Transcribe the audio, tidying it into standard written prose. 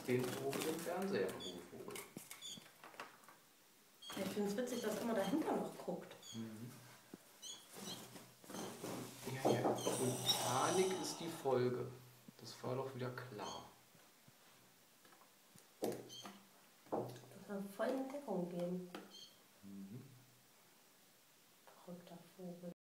den Vogel im Fernseher, Ruhevogel. Ich finde es witzig, dass immer dahinter noch guckt. Ja, ja. Und Panik ist die Folge. Das war doch wieder klar. Das soll voll in Deckung gehen. Verrückter Vogel.